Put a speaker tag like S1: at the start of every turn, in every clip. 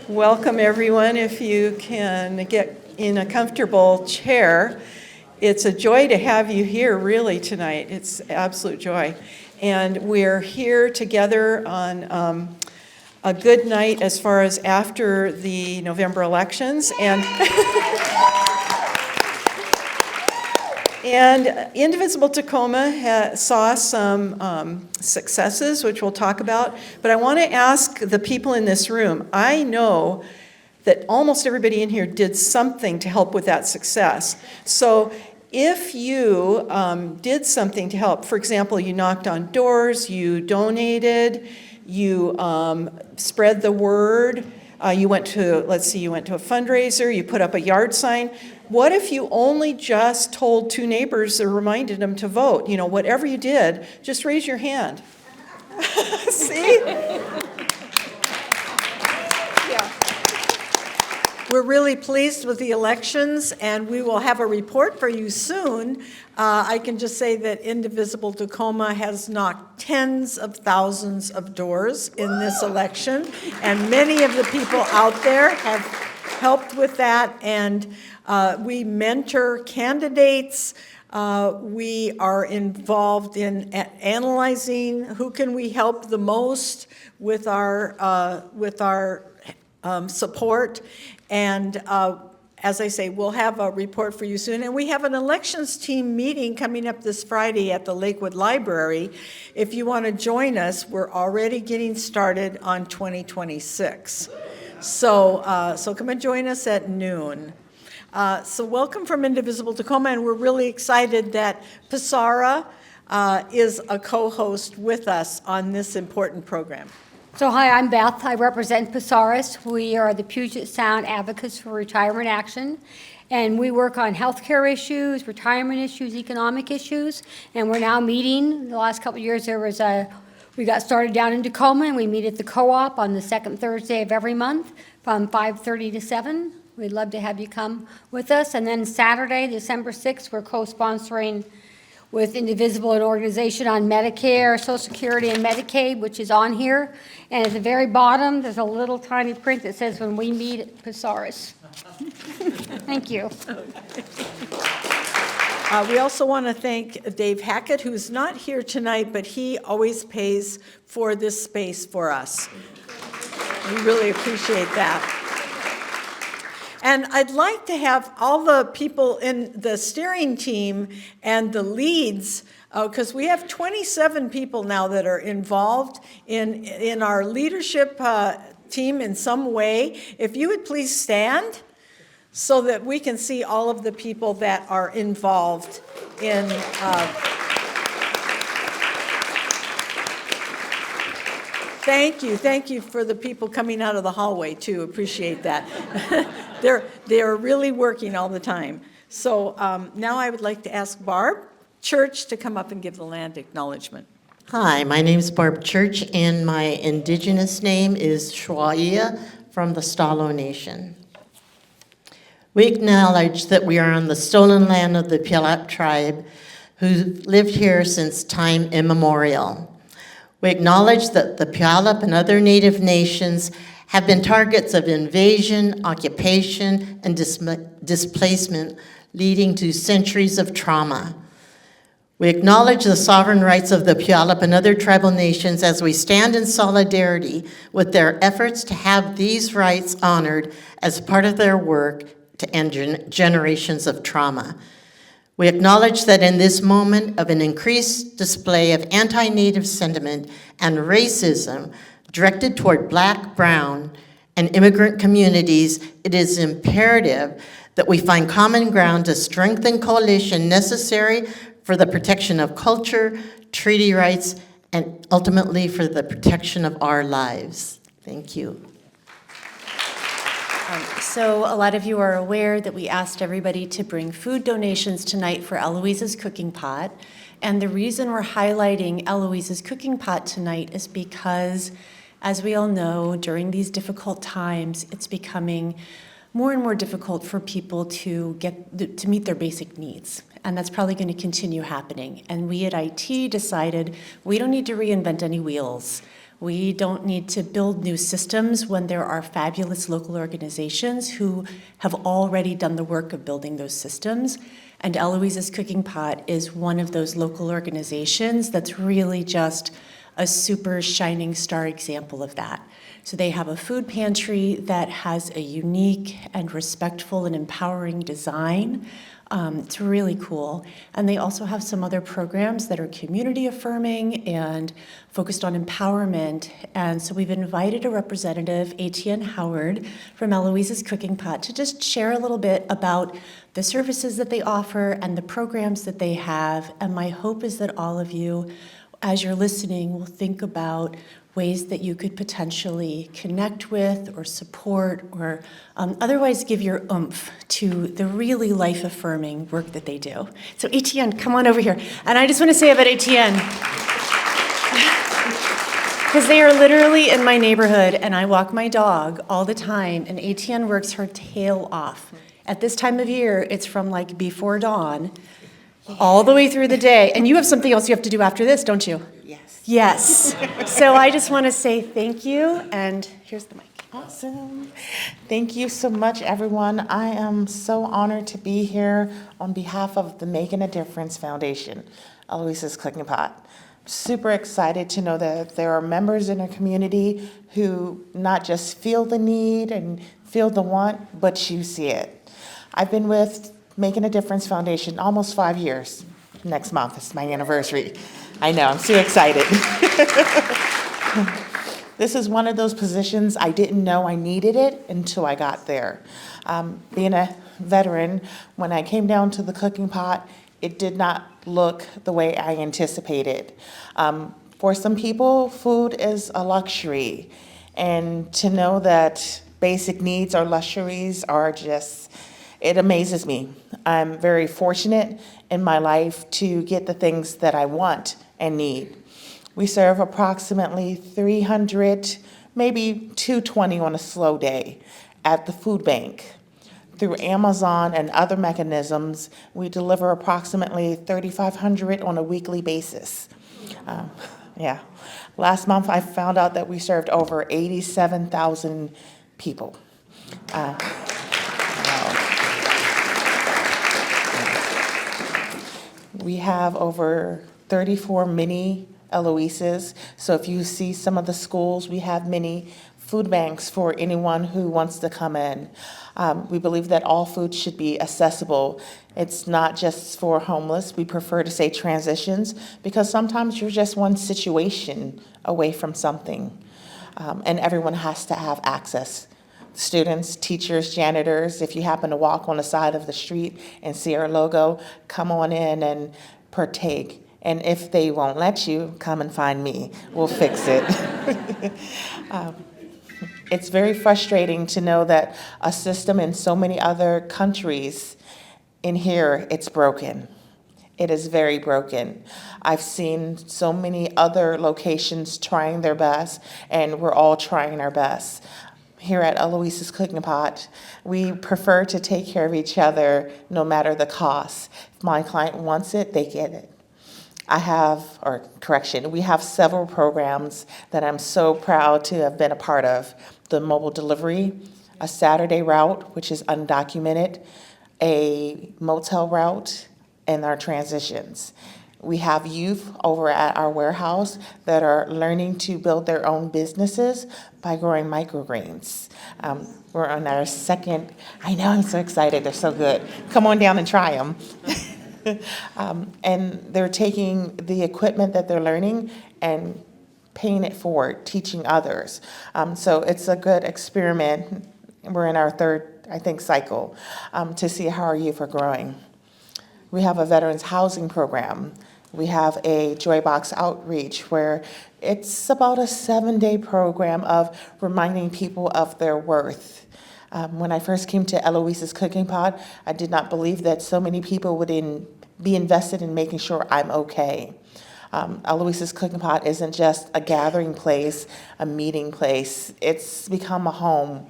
S1: Welcome, everyone. If you can get in a comfortable chair, it's a joy to have you here, really, tonight. It's absolute joy. And we're here together on a good night as far as after the November elections. And Indivisible Tacoma saw some successes, which we'll talk about. But I want to ask the people in this room, I know that almost everybody in here did something to help with that success. So if you did something to help, for example, you knocked on doors, you donated, you spread the word, you went to a fundraiser, you put up a yard sign. What if you only just told two neighbors or reminded them to vote? Whatever you did, just raise your hand. See? Yeah.
S2: We're really pleased with the elections, and we will have a report for you soon. I can just say that Indivisible Tacoma has knocked tens of thousands of doors in this election, and many of the people out there have helped with that, and we mentor candidates. We are involved in analyzing who can we help the most with our support. And as I say, we'll have a report for you soon. And we have an elections team meeting coming up this Friday at the Lakewood Library. If you want to join us, we're already getting started on 2026. So come and join us at noon. So welcome from Indivisible Tacoma, and we're really excited that PSARA is a co-host with us on this important program.
S3: So hi, I'm Beth. I represent PSARA. We are the Puget Sound Advocates for Retirement Action, and we work on healthcare issues, retirement issues, economic issues, and we're now meeting. The last couple of years we got started down in Tacoma, and we meet at the co-op on the second Thursday of every month from 5:30 to 7. We'd love to have you come with us. And then Saturday, December 6th, we're co-sponsoring with Indivisible, an organization on Medicare, Social Security, and Medicaid, which is on here. And at the very bottom, there's a little tiny print that says, "When we meet at PSARA." Thank you.
S2: We also want to thank Dave Hackett, who's not here tonight, but he always pays for this space for us. We really appreciate that. And I'd like to have all the people in the steering team and the leads, because we have 27 people now that are involved in our leadership team in some way. If you would please stand so that we can see all of the people that are involved in Thank you for the people coming out of the hallway, too. Appreciate that. They're really working all the time. So now I would like to ask Barb Church to come up and give the land acknowledgement.
S4: Hi, my name is Barb Church, and my indigenous name is Shwa'ia from the Stalo Nation. We acknowledge that we are on the stolen land of the Puyallup tribe, who lived here since time immemorial. We acknowledge that the Puyallup and other Native nations have been targets of invasion, occupation, and displacement, leading to centuries of trauma. We acknowledge the sovereign rights of the Puyallup and other tribal nations as we stand in solidarity with their efforts to have these rights honored as part of their work to end generations of trauma. We acknowledge that in this moment of an increased display of anti-Native sentiment and racism directed toward Black, Brown, and immigrant communities, it is imperative that we find common ground to strengthen coalition necessary for the protection of culture, treaty rights, and ultimately for the protection of our lives. Thank you.
S5: So a lot of you are aware that we asked everybody to bring food donations tonight for Eloise's Cooking Pot. And the reason we're highlighting Eloise's Cooking Pot tonight is because, as we all know, during these difficult times, it's becoming more and more difficult for people to meet their basic needs. And that's probably going to continue happening. And we at IT decided we don't need to reinvent any wheels. We don't need to build new systems when there are fabulous local organizations who have already done the work of building those systems. And Eloise's Cooking Pot is one of those local organizations that's really just a super shining star example of that. So they have a food pantry that has a unique and respectful and empowering design. It's really cool. And they also have some other programs that are community affirming and focused on empowerment. And so we've invited a representative, Atienne Howard, from Eloise's Cooking Pot to just share a little bit about the services that they offer and the programs that they have. And my hope is that all of you, as you're listening, will think about ways that you could potentially connect with or support or otherwise give your oomph to the really life-affirming work that they do. So Atienne, come on over here. And I just want to say about Atienne, because they are literally in my neighborhood and I walk my dog all the time and Atienne works her tail off. At this time of year, it's from like before dawn all the way through the day. And you have something else you have to do after this, don't you? Yes. So I just want to say thank you, and here's the mic.
S6: Awesome. Thank you so much, everyone. I am so honored to be here on behalf of the Making a Difference Foundation, Eloise's Cooking Pot. Super excited to know that there are members in our community who not just feel the need and feel the want, but you see it. I've been with Making a Difference Foundation almost 5 years. Next month is my anniversary. I know, I'm so excited. This is one of those positions I didn't know I needed it until I got there. Being a veteran, when I came down to the cooking pot, it did not look the way I anticipated. For some people, food is a luxury. And to know that basic needs or luxuries are just, it amazes me. I'm very fortunate in my life to get the things that I want and need. We serve approximately 300, maybe 220 on a slow day at the food bank. Through Amazon and other mechanisms, we deliver approximately 3,500 on a weekly basis. Yeah. Last month, I found out that we served over 87,000 people. We have over 34 mini Eloises. So if you see some of the schools, we have many food banks for anyone who wants to come in. We believe that all food should be accessible. It's not just for homeless. We prefer to say transitions because sometimes you're just one situation away from something. And everyone has to have access. Students, teachers, janitors, if you happen to walk on the side of the street and see our logo, come on in and partake. And if they won't let you, come and find me. We'll fix it. It's very frustrating to know that a system in so many other countries, in here, it's broken. It is very broken. I've seen so many other locations trying their best, and we're all trying our best. Here at Eloise's Cooking Pot, we prefer to take care of each other no matter the cost. If my client wants it, they get it. We have several programs that I'm so proud to have been a part of. The mobile delivery, a Saturday route, which is undocumented, a motel route, and our transitions. We have youth over at our warehouse that are learning to build their own businesses by growing microgreens. We're on our second, I know, I'm so excited, they're so good. Come on down and try them. And they're taking the equipment that they're learning and paying it forward, teaching others. So it's a good experiment. We're in our third, I think, cycle to see how our youth are growing. We have a veterans housing program. We have a Joy Box outreach where it's about a 7-day program of reminding people of their worth. When I first came to Eloise's Cooking Pot, I did not believe that so many people would be invested in making sure I'm okay. Eloise's Cooking Pot isn't just a gathering place, a meeting place. It's become a home.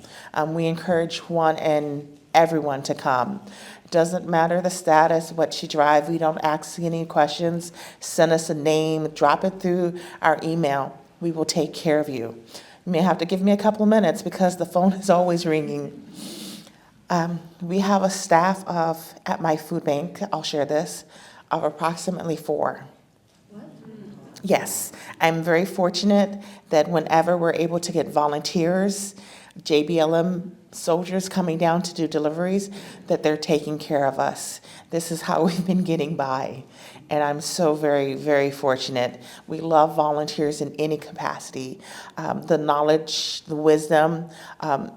S6: We encourage one and everyone to come. Doesn't matter the status, what you drive. We don't ask any questions. Send us a name, drop it through our email. we will take care of you. You may have to give me a couple of minutes because the phone is always ringing. We have a staff of, at my food bank, I'll share this, of approximately 4. Yes, I'm very fortunate that whenever we're able to get volunteers, JBLM soldiers coming down to do deliveries, that they're taking care of us. This is how we've been getting by. And I'm so very, very fortunate. We love volunteers in any capacity. The knowledge, the wisdom,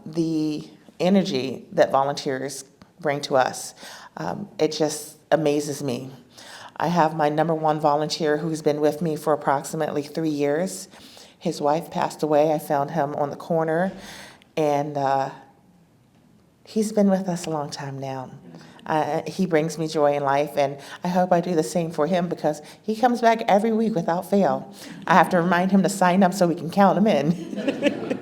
S6: the energy that volunteers bring to us, it just amazes me. I have my number 1 volunteer who's been with me for approximately 3 years. His wife passed away. I found him on the corner, and he's been with us a long time now. He brings me joy in life, and I hope I do the same for him because he comes back every week without fail. I have to remind him to sign up so we can count him in.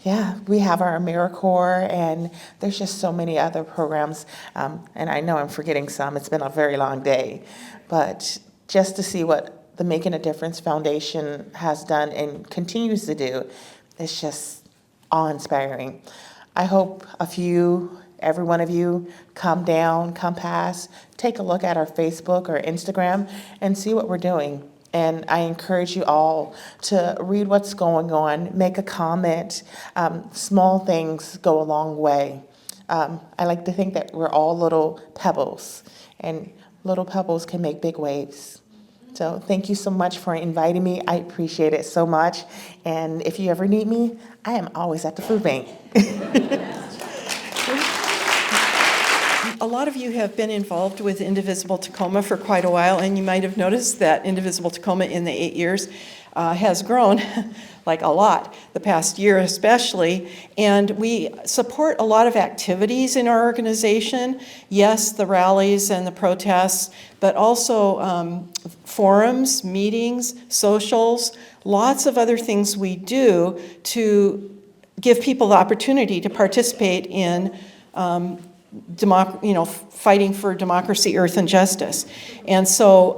S6: Yeah, we have our AmeriCorps, and there's just so many other programs. And I know I'm forgetting some. It's been a very long day. But just to see what the Making a Difference Foundation has done and continues to do, it's just awe-inspiring. I hope every one of you, come down, come past, take a look at our Facebook or Instagram and see what we're doing. And I encourage you all to read what's going on, make a comment. Small things go a long way. I like to think that we're all little pebbles, and little pebbles can make big waves. So thank you so much for inviting me. I appreciate it so much. And if you ever need me, I am always at the food bank.
S1: A lot of you have been involved with Indivisible Tacoma for quite a while, and you might have noticed that Indivisible Tacoma in the 8 years has grown like a lot, the past year especially, and we support a lot of activities in our organization. Yes, the rallies and the protests, but also forums, meetings, socials, lots of other things we do to give people the opportunity to participate in fighting for democracy, earth, and justice. And so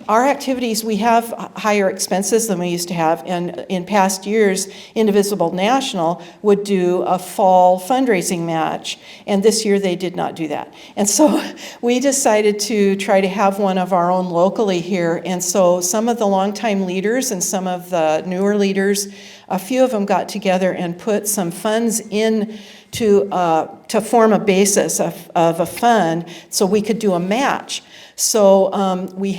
S1: our activities, we have higher expenses than we used to have, and in past years, Indivisible National would do a fall fundraising match, and this year they did not do that. And so we decided to try to have one of our own locally here, and so some of the longtime leaders and some of the newer leaders, a few of them got together and put some funds in to form a basis of a fund so we could do a match. So we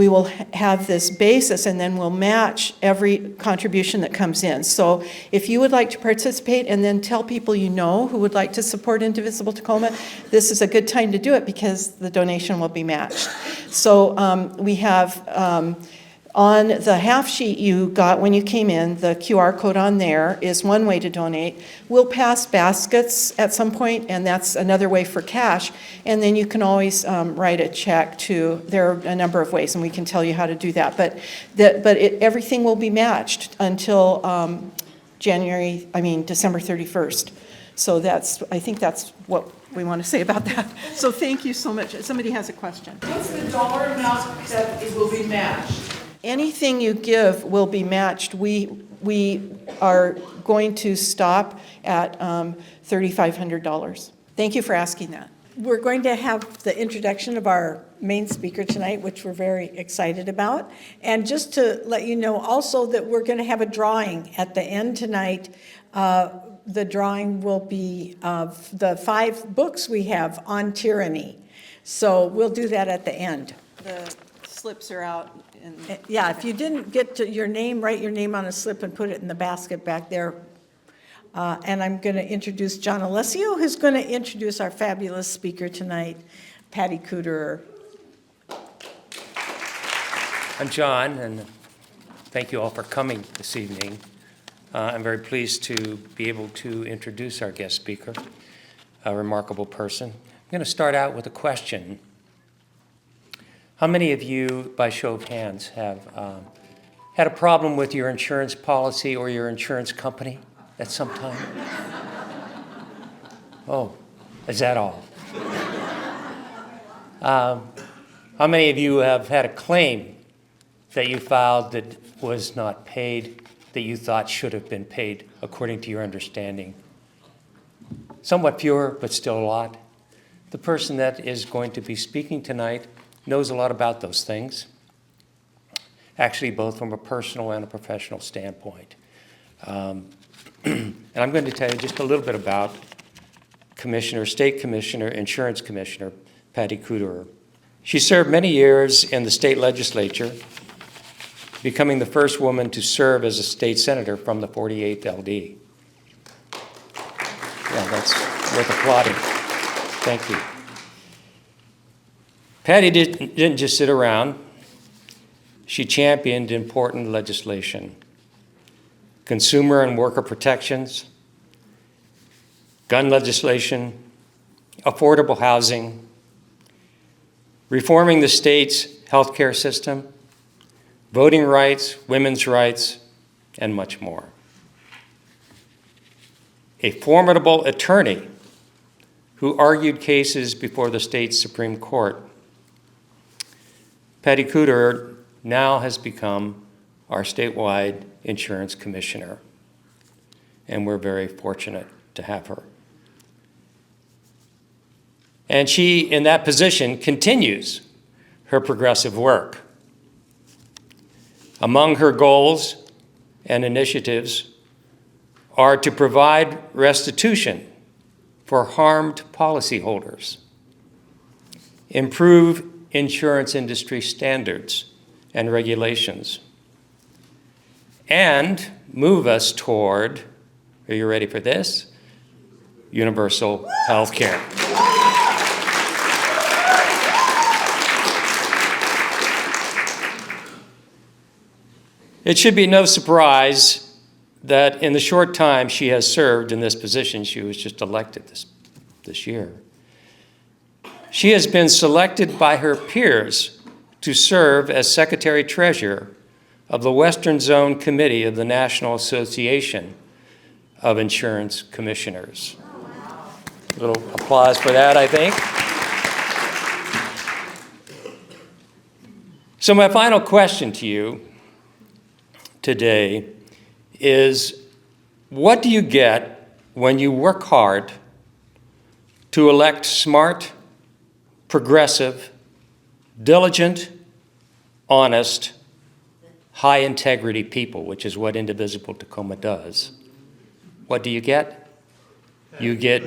S1: will have this basis, and then we'll match every contribution that comes in. So if you would like to participate and then tell people you know who would like to support Indivisible Tacoma, this is a good time to do it because the donation will be matched. So we have on the half sheet you got when you came in, the QR code on there is one way to donate. We'll pass baskets at some point, and that's another way for cash. And then you can always write a check to, there are a number of ways, and we can tell you how to do that. But everything will be matched until December 31st. So I think that's what we want to say about that. So thank you so much. Somebody has a question.
S7: What's the dollar amount that it will be matched?
S1: Anything you give will be matched. We are going to stop at $3,500. Thank you for asking that.
S2: We're going to have the introduction of our main speaker tonight, which we're very excited about. And just to let you know also that we're going to have a drawing at the end tonight. The drawing will be of the 5 books we have on tyranny. So we'll do that at the end.
S1: The slips are out.
S2: Yeah, if you didn't get to your name, write your name on a slip and put it in the basket back there. And I'm going to introduce John Alessio, who's going to introduce our fabulous speaker tonight, Patty Kuderer.
S8: I'm John, and thank you all for coming this evening. I'm very pleased to be able to introduce our guest speaker, a remarkable person. I'm going to start out with a question. How many of you, by show of hands, have had a problem with your insurance policy or your insurance company at some time? Oh, is that all? How many of you have had a claim that you filed that was not paid, that you thought should have been paid according to your understanding? Somewhat fewer, but still a lot. The person that is going to be speaking tonight knows a lot about those things, actually both from a personal and a professional standpoint. And I'm going to tell you just a little bit about State Commissioner, Insurance Commissioner, Patty Kuderer. She served many years in the state legislature, becoming the first woman to serve as a state senator from the 48th LD. Yeah, that's worth applauding. Thank you. Patty didn't just sit around. She championed important legislation, consumer and worker protections, gun legislation, affordable housing, reforming the state's healthcare system, voting rights, women's rights, and much more. A formidable attorney who argued cases before the state's Supreme Court. Patty Kuderer now has become our statewide insurance commissioner, and we're very fortunate to have her. And she, in that position, continues her progressive work. Among her goals and initiatives are to provide restitution for harmed policyholders, improve insurance industry standards and regulations, and move us toward, are you ready for this? Universal health care. It should be no surprise that in the short time she has served in this position, she was just elected this year, she has been selected by her peers to serve as Secretary-Treasurer of the Western Zone Committee of the National Association of Insurance Commissioners. A little applause for that, I think. So my final question to you today is, what do you get when you work hard to elect smart, progressive, diligent, honest, high-integrity people, which is what Indivisible Tacoma does? What do you get? You get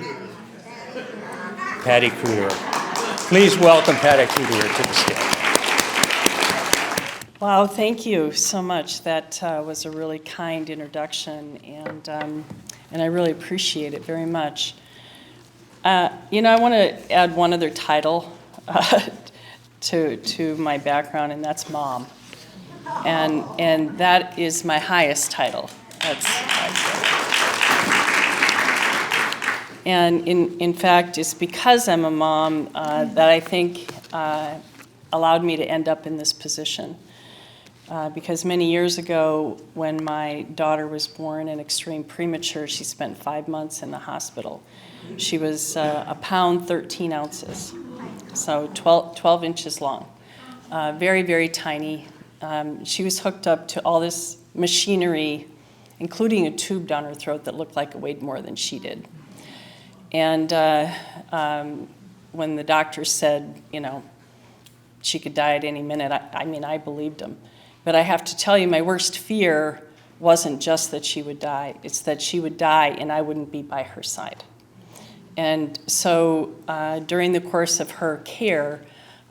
S8: Patty Kuderer. Please welcome Patty Kuderer to the stage.
S9: Wow, thank you so much. That was a really kind introduction, and I really appreciate it very much. I want to add one other title to my background, and that's mom. And that is my highest title. And in fact, it's because I'm a mom that I think allowed me to end up in this position. Because many years ago, when my daughter was born in extreme premature, she spent 5 months in the hospital. She was a pound, 13 ounces, so 12 inches long. Very, very tiny. She was hooked up to all this machinery, including a tube down her throat that looked like it weighed more than she did. And when the doctor said, she could die at any minute, I believed him. But I have to tell you, my worst fear wasn't just that she would die. It's that she would die and I wouldn't be by her side. And so during the course of her care,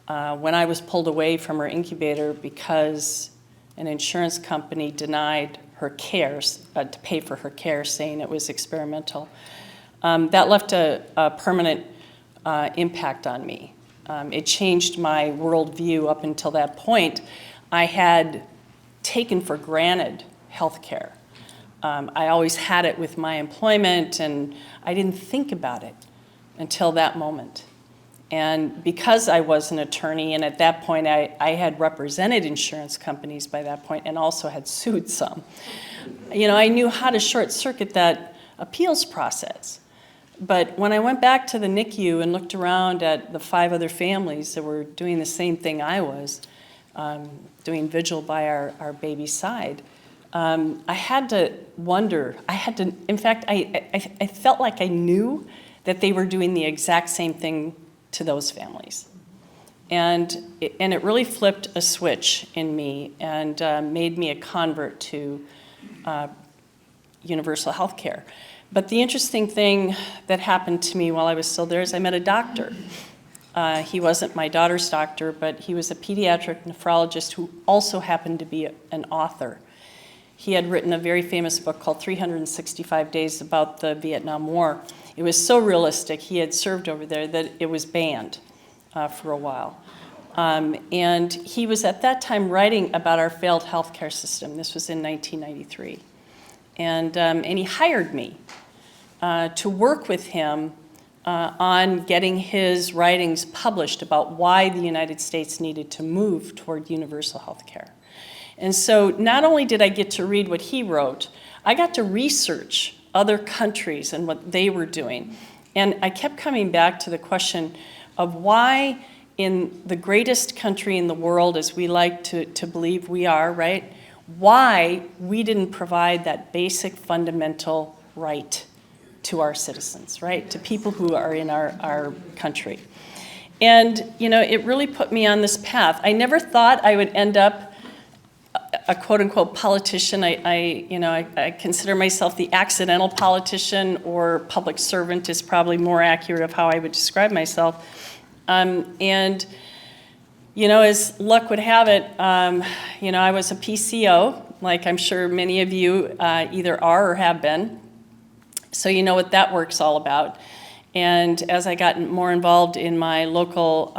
S9: when I was pulled away from her incubator because an insurance company denied her care, to pay for her care, saying it was experimental, that left a permanent impact on me. It changed my worldview. Up until that point, I had taken for granted health care. I always had it with my employment, and I didn't think about it until that moment. And because I was an attorney, and at that point I had represented insurance companies by that point and also had sued some, I knew how to short-circuit that appeals process. But when I went back to the NICU and looked around at the 5 other families that were doing the same thing I was, doing vigil by our baby's side, I had to wonder, in fact, I felt like I knew that they were doing the exact same thing to those families. And it really flipped a switch in me and made me a convert to universal health care. But the interesting thing that happened to me while I was still there is I met a doctor. He wasn't my daughter's doctor, but he was a pediatric nephrologist who also happened to be an author. He had written a very famous book called 365 Days about the Vietnam War. It was so realistic, he had served over there, that it was banned for a while. And he was at that time writing about our failed healthcare system. This was in 1993. And he hired me to work with him on getting his writings published about why the United States needed to move toward universal health care. And so not only did I get to read what he wrote, I got to research other countries and what they were doing. And I kept coming back to the question of why in the greatest country in the world, as we like to believe we are, right? Why we didn't provide that basic fundamental right to our citizens, right? To people who are in our country. And, it really put me on this path. I never thought I would end up a quote-unquote politician. I consider myself the accidental politician, or public servant is probably more accurate of how I would describe myself. And as luck would have it, I was a PCO, like I'm sure many of you either are or have been. So you know what that work's all about. And as I got more involved in my local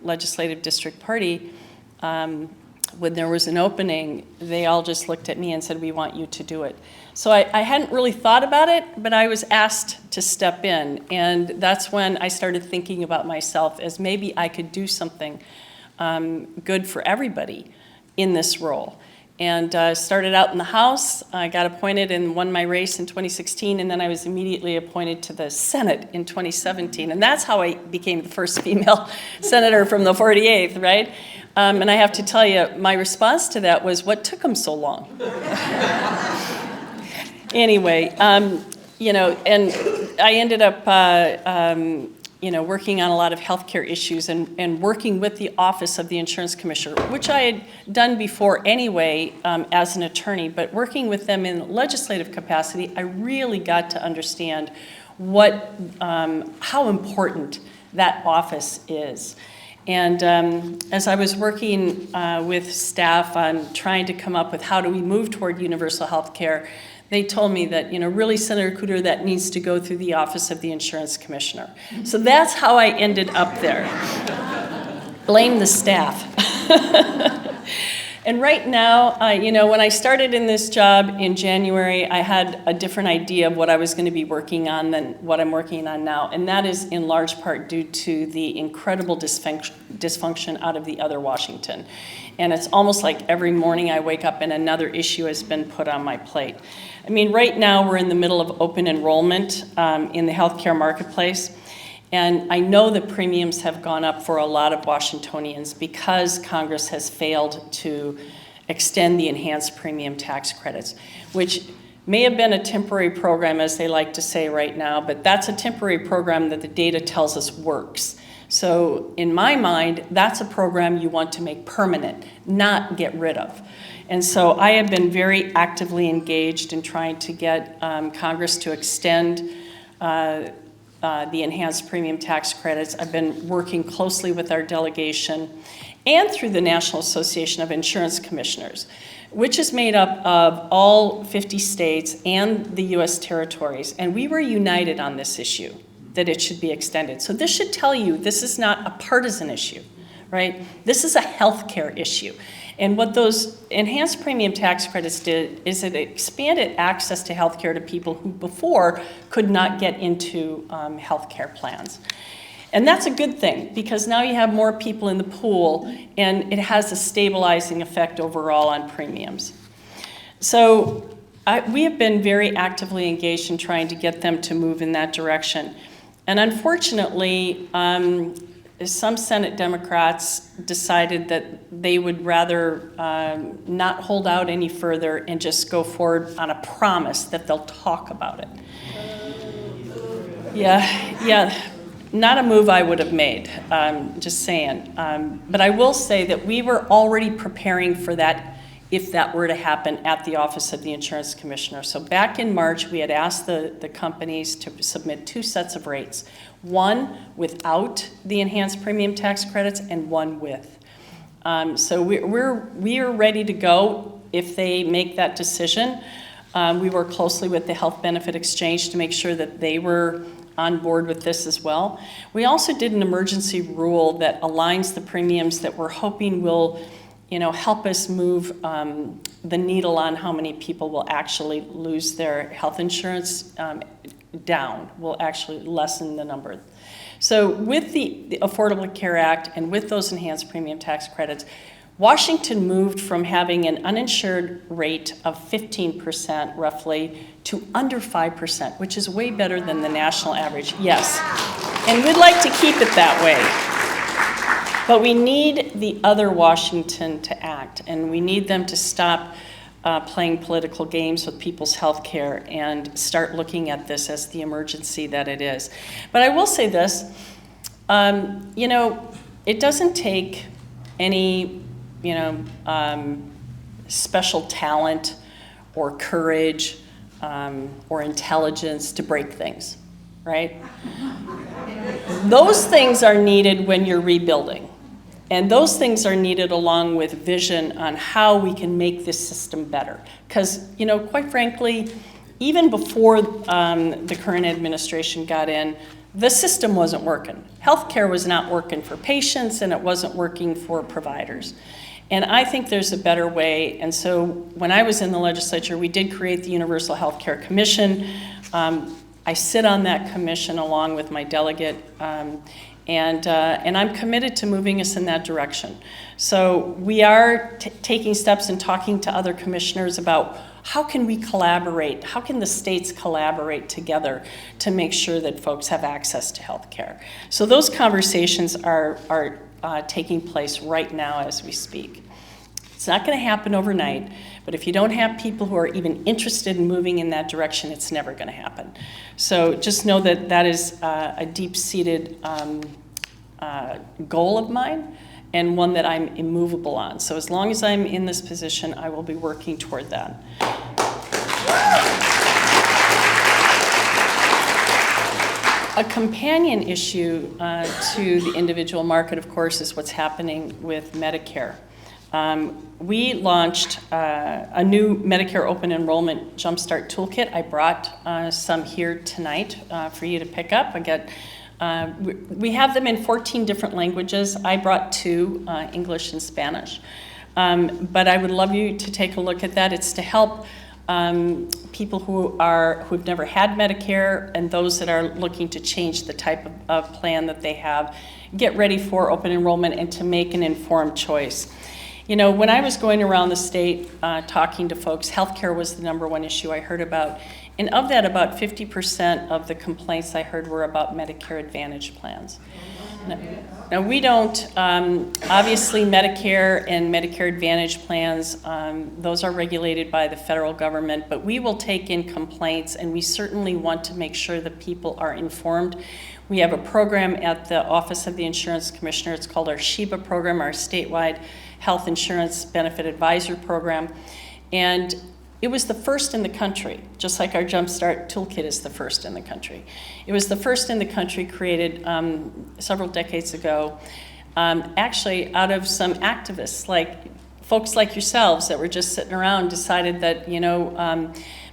S9: legislative district party, when there was an opening, they all just looked at me and said, "We want you to do it." So I hadn't really thought about it, but I was asked to step in. And that's when I started thinking about myself as maybe I could do something good for everybody in this role. And started out in the House. I got appointed and won my race in 2016, and then I was immediately appointed to the Senate in 2017. And that's how I became the first female senator from the 48th, right? And I have to tell you, my response to that was, what took them so long? Anyway, and I ended up, working on a lot of healthcare issues and working with the Office of the Insurance Commissioner, which I had done before anyway as an attorney, but working with them in legislative capacity, I really got to understand how important that office is. And as I was working with staff on trying to come up with how do we move toward universal health care, they told me that, really, Senator Kuderer, that needs to go through the Office of the Insurance Commissioner. So that's how I ended up there. Blame the staff. And right now, when I started in this job in January, I had a different idea of what I was going to be working on than what I'm working on now. And that is in large part due to the incredible dysfunction out of the other Washington. And it's almost like every morning I wake up and another issue has been put on my plate. I mean, right now we're in the middle of open enrollment in the healthcare marketplace. And I know that premiums have gone up for a lot of Washingtonians because Congress has failed to extend the enhanced premium tax credits, which may have been a temporary program, as they like to say right now, but that's a temporary program that the data tells us works. So in my mind, that's a program you want to make permanent, not get rid of. And so I have been very actively engaged in trying to get Congress to extend the enhanced premium tax credits. I've been working closely with our delegation and through the National Association of Insurance Commissioners, which is made up of all 50 states and the U.S. territories. And we were united on this issue, that it should be extended. So this should tell you this is not a partisan issue, right? This is a healthcare issue. And what those enhanced premium tax credits did is it expanded access to healthcare to people who before could not get into healthcare plans. And that's a good thing, because now you have more people in the pool, and it has a stabilizing effect overall on premiums. So we have been very actively engaged in trying to get them to move in that direction. And unfortunately, some Senate Democrats decided that they would rather not hold out any further and just go forward on a promise that they'll talk about it. Yeah, not a move I would have made, just saying. But I will say that we were already preparing for that if that were to happen at the Office of the Insurance Commissioner. So back in March, we had asked the companies to submit 2 sets of rates, one without the enhanced premium tax credits and one with. So we are ready to go if they make that decision. We work closely with the Health Benefit Exchange to make sure that they were on board with this as well. We also did an emergency rule that aligns the premiums that we're hoping will help us move the needle on how many people will actually lose their health insurance down, will actually lessen the number. So with the Affordable Care Act and with those enhanced premium tax credits, Washington moved from having an uninsured rate of 15% roughly to under 5%, which is way better than the national average. Yes, and we'd like to keep it that way. But we need the other Washington to act, and we need them to stop playing political games with people's health care and start looking at this as the emergency that it is. But I will say this, it doesn't take any, special talent or courage or intelligence to break things, right? Those things are needed when you're rebuilding. And those things are needed along with vision on how we can make this system better. Because, quite frankly, even before the current administration got in, the system wasn't working. Healthcare was not working for patients, and it wasn't working for providers. And I think there's a better way. And so when I was in the legislature, we did create the Universal Healthcare Commission. I sit on that commission along with my delegate. And I'm committed to moving us in that direction. So we are taking steps and talking to other commissioners about how can we collaborate? How can the states collaborate together to make sure that folks have access to health care? So those conversations are taking place right now as we speak. It's not going to happen overnight, but if you don't have people who are even interested in moving in that direction, it's never going to happen. So just know that that is a deep-seated goal of mine and one that I'm immovable on. So as long as I'm in this position, I will be working toward that. A companion issue to the individual market, of course, is what's happening with Medicare. We launched a new Medicare open enrollment jumpstart toolkit. I brought some here tonight for you to pick up. We have them in 14 different languages. I brought 2, English and Spanish. But I would love you to take a look at that. It's to help people who've never had Medicare and those that are looking to change the type of plan that they have, get ready for open enrollment and to make an informed choice. When I was going around the state talking to folks, healthcare was the #1 issue I heard about. And of that, about 50% of the complaints I heard were about Medicare Advantage plans. Now we don't, obviously Medicare and Medicare Advantage plans, those are regulated by the federal government, but we will take in complaints and we certainly want to make sure that people are informed. We have a program at the Office of the Insurance Commissioner. It's called our SHIBA program, our statewide health insurance benefit advisor program. And it was the first in the country, just like our Jumpstart Toolkit is the first in the country. It was the first in the country, created several decades ago, actually out of some activists, like folks like yourselves that were just sitting around, decided that,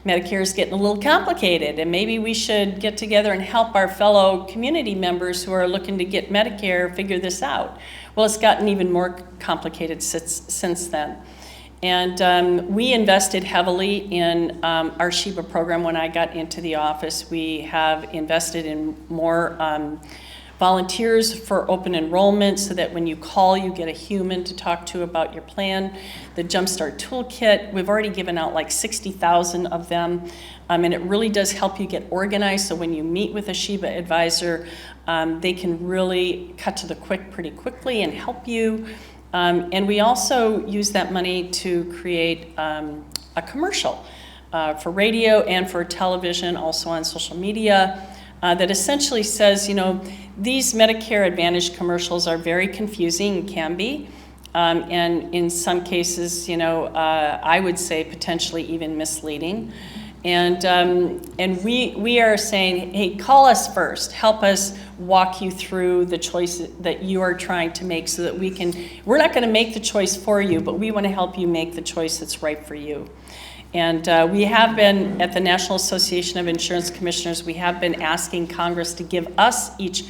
S9: Medicare is getting a little complicated and maybe we should get together and help our fellow community members who are looking to get Medicare figure this out. Well, it's gotten even more complicated since then. And we invested heavily in our SHIBA program when I got into the office. We have invested in more volunteers for open enrollment so that when you call, you get a human to talk to about your plan. The Jumpstart Toolkit, we've already given out like 60,000 of them, and it really does help you get organized. So when you meet with a SHIBA advisor, they can really cut to the quick pretty quickly and help you. And we also use that money to create a commercial for radio and for television, also on social media, that essentially says, you know, these Medicare Advantage commercials are very confusing, can be, and in some cases, you know, I would say potentially even misleading. And we are saying, hey, call us first. Help us walk you through the choice that you are trying to make so that we're not going to make the choice for you, but we want to help you make the choice that's right for you. And we have been, at the National Association of Insurance Commissioners, we have been asking Congress to give us, each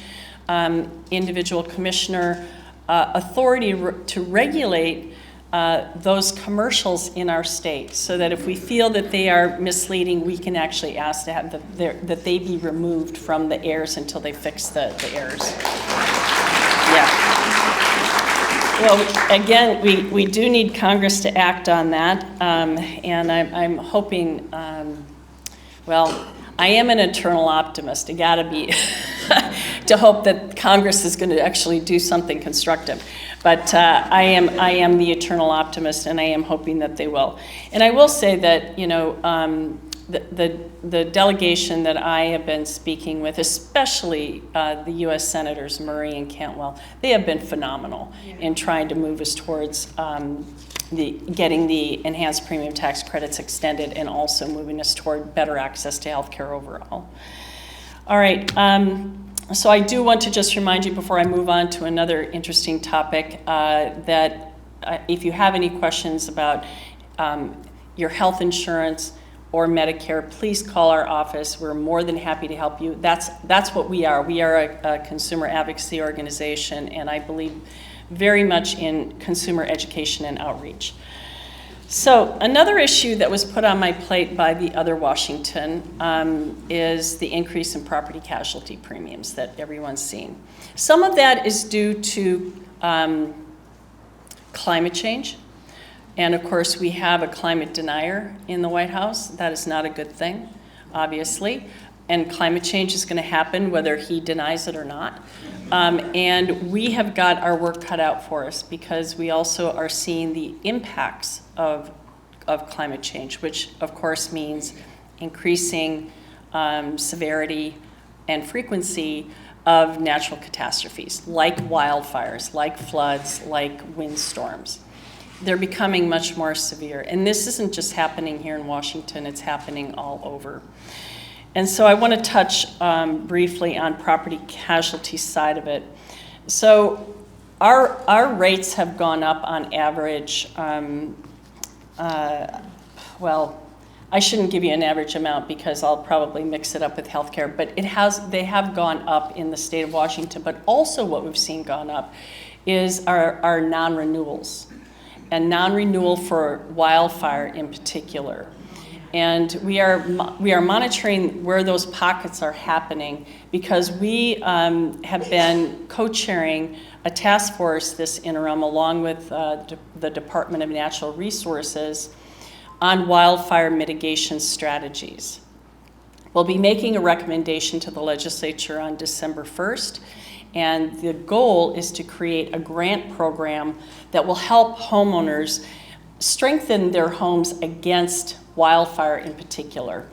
S9: individual commissioner, authority to regulate those commercials in our state, so that if we feel that they are misleading, we can actually ask to have that they be removed from the airs until they fix the errors. Yeah. Well, again, we do need Congress to act on that, and I'm hoping, well, I am an eternal optimist. I gotta be to hope that Congress is going to actually do something constructive. But I am the eternal optimist, and I am hoping that they will. And I will say that, you know, the delegation that I have been speaking with, especially the U.S. Senators Murray and Cantwell, they have been phenomenal in trying to move us towards getting the enhanced premium tax credits extended, and also moving us toward better access to health care overall. All right, so I do want to just remind you before I move on to another interesting topic that if you have any questions about your health insurance or Medicare, please call our office. We're more than happy to help you. That's what we are. We are a consumer advocacy organization, and I believe very much in consumer education and outreach. So another issue that was put on my plate by the other Washington is the increase in property casualty premiums that everyone's seen. Some of that is due to climate change. And of course, we have a climate denier in the White House. That is not a good thing, obviously. And climate change is going to happen whether he denies it or not. And we have got our work cut out for us, because we also are seeing the impacts of climate change, which of course means increasing severity and frequency of natural catastrophes, like wildfires, like floods, like windstorms. They're becoming much more severe. And this isn't just happening here in Washington, it's happening all over. And so I want to touch briefly on property casualty side of it. So our rates have gone up on average, well, I shouldn't give you an average amount because I'll probably mix it up with healthcare, but they have gone up in the state of Washington. But also what we've seen gone up is our non-renewals, and non-renewal for wildfire in particular. And we are monitoring where those pockets are happening, because we have been co-chairing a task force this interim, along with the Department of Natural Resources, on wildfire mitigation strategies. We'll be making a recommendation to the legislature on December 1st, and the goal is to create a grant program that will help homeowners strengthen their homes against wildfire in particular.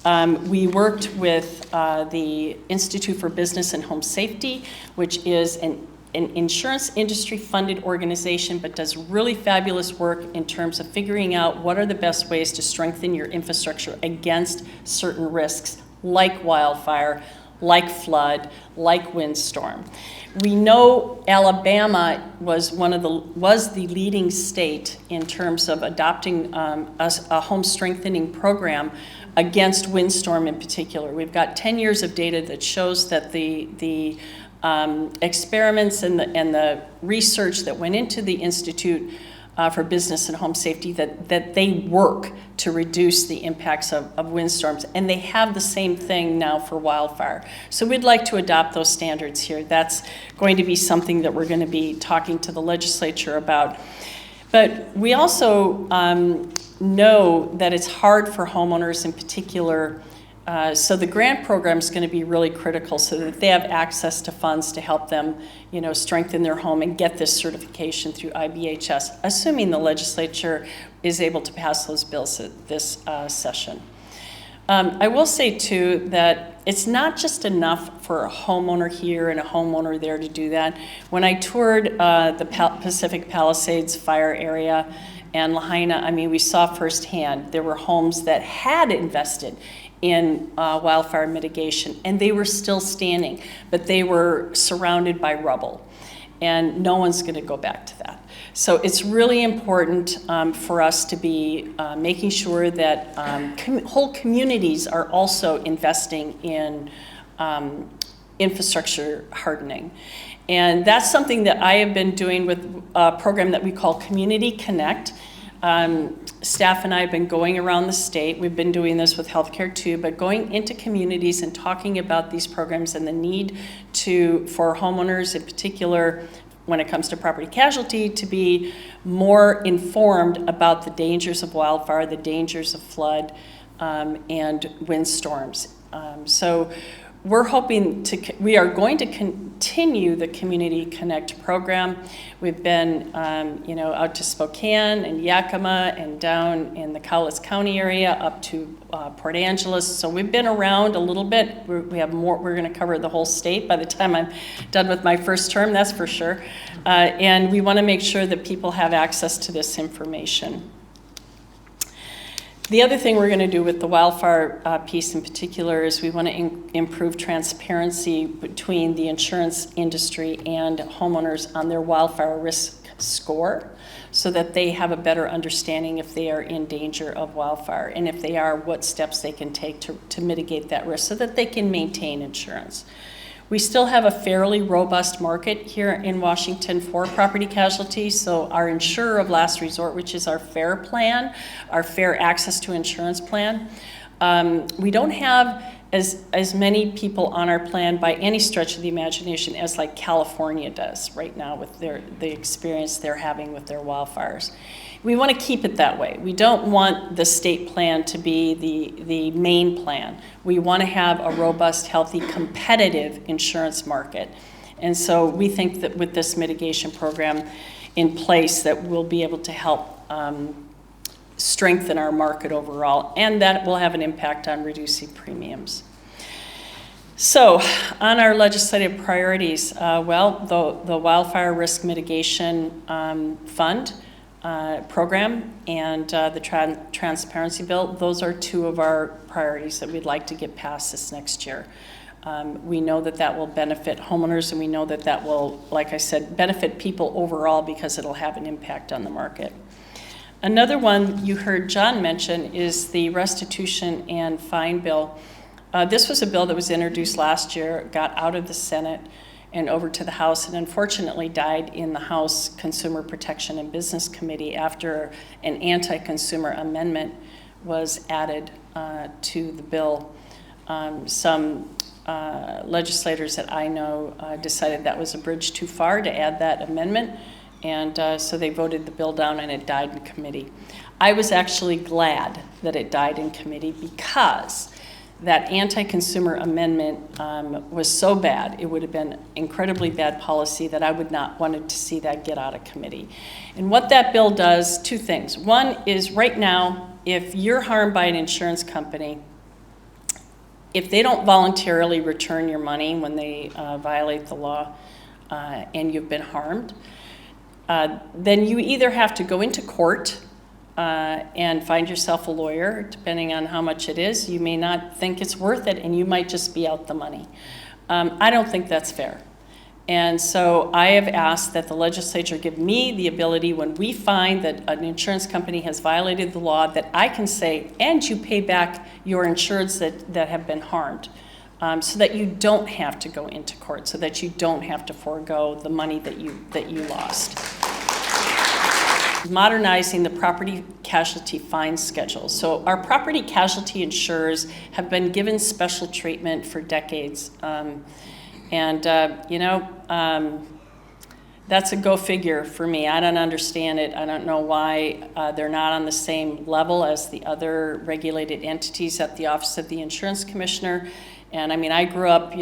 S9: We worked with the Institute for Business and Home Safety, which is an insurance industry funded organization, but does really fabulous work in terms of figuring out what are the best ways to strengthen your infrastructure against certain risks, like wildfire, like flood, like windstorm. We know Alabama was the leading state in terms of adopting a home strengthening program against windstorm in particular. We've got 10 years of data that shows that the experiments and the research that went into the Institute for business and home safety, that they work to reduce the impacts of windstorms. And they have the same thing now for wildfire. So we'd like to adopt those standards here. That's going to be something that we're going to be talking to the legislature about. But we also know that it's hard for homeowners in particular. So the grant program is going to be really critical so that they have access to funds to help them, strengthen their home and get this certification through IBHS, assuming the legislature is able to pass those bills at this session. I will say too that it's not just enough for a homeowner here and a homeowner there to do that. When I toured the Pacific Palisades fire area and Lahaina, we saw firsthand there were homes that had invested in wildfire mitigation, and they were still standing, but they were surrounded by rubble, and no one's going to go back to that. So it's really important for us to be making sure that whole communities are also investing in infrastructure hardening. And that's something that I have been doing with a program that we call Community Connect. Staff and I have been going around the state. We've been doing this with healthcare too, but going into communities and talking about these programs and the need for homeowners in particular, when it comes to property casualty, to be more informed about the dangers of wildfire, the dangers of flood, and windstorms. So we're hoping we are going to continue the Community Connect program. We've been, out to Spokane and Yakima and down in the Cowlitz County area up to Port Angeles. So we've been around a little bit. We have more. We're going to cover the whole state by the time I'm done with my first term, that's for sure. And we want to make sure that people have access to this information. The other thing we're going to do with the wildfire piece in particular is we want to improve transparency between the insurance industry and homeowners on their wildfire risk score so that they have a better understanding if they are in danger of wildfire, and if they are, what steps they can take to mitigate that risk so that they can maintain insurance. We still have a fairly robust market here in Washington for property casualty, so our insurer of last resort, which is our FAIR plan, our Fair Access to Insurance plan, we don't have as many people on our plan by any stretch of the imagination as like California does right now with the experience they're having with their wildfires. We want to keep it that way. We don't want the state plan to be the main plan. We want to have a robust, healthy, competitive insurance market. And so we think that with this mitigation program in place that we'll be able to help strengthen our market overall, and that will have an impact on reducing premiums. So on our legislative priorities, the Wildfire Risk Mitigation Fund program and the transparency bill, those are two of our priorities that we'd like to get passed this next year. We know that will benefit homeowners, and we know that will, like I said, benefit people overall because it'll have an impact on the market. Another one you heard John mention is the restitution and fine bill. This was a bill that was introduced last year, got out of the Senate and over to the House, and unfortunately died in the House Consumer Protection and Business Committee after an anti-consumer amendment was added to the bill. Some legislators that I know decided that was a bridge too far to add that amendment, and so they voted the bill down and it died in committee. I was actually glad that it died in committee because that anti-consumer amendment was so bad, it would have been incredibly bad policy that I would not wanted to see that get out of committee. And what that bill does, two things. One is right now, if you're harmed by an insurance company, if they don't voluntarily return your money when they violate the law and you've been harmed, then you either have to go into court and find yourself a lawyer, depending on how much it is. You may not think it's worth it, and you might just be out the money. I don't think that's fair. And so I have asked that the legislature give me the ability, when we find that an insurance company has violated the law, that I can say, and you pay back your insureds that have been harmed, so that you don't have to go into court, so that you don't have to forego the money that you lost. modernizing the property casualty fine schedule. So our property casualty insurers have been given special treatment for decades. That's a go figure for me. I don't understand it. I don't know why they're not on the same level as the other regulated entities at the Office of the Insurance Commissioner. And I mean, I grew up,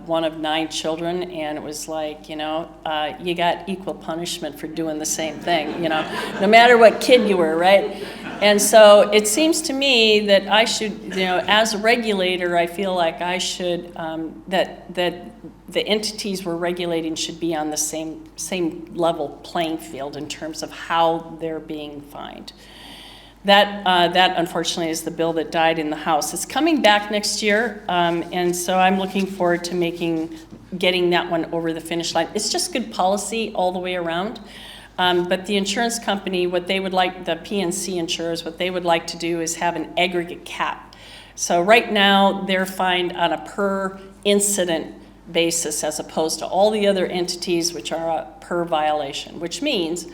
S9: one of 9 children, and it was like, you got equal punishment for doing the same thing, no matter what kid you were, right? And so it seems to me that I should, as a regulator, I feel like I should, that the entities we're regulating should be on the same level playing field in terms of how they're being fined. That unfortunately is the bill that died in the House. It's coming back next year, and so I'm looking forward to getting that one over the finish line. It's just good policy all the way around. But the insurance company, what they would like, the PNC insurers, what they would like to do is have an aggregate cap. So right now, they're fined on a per incident basis as opposed to all the other entities which are a per violation, which means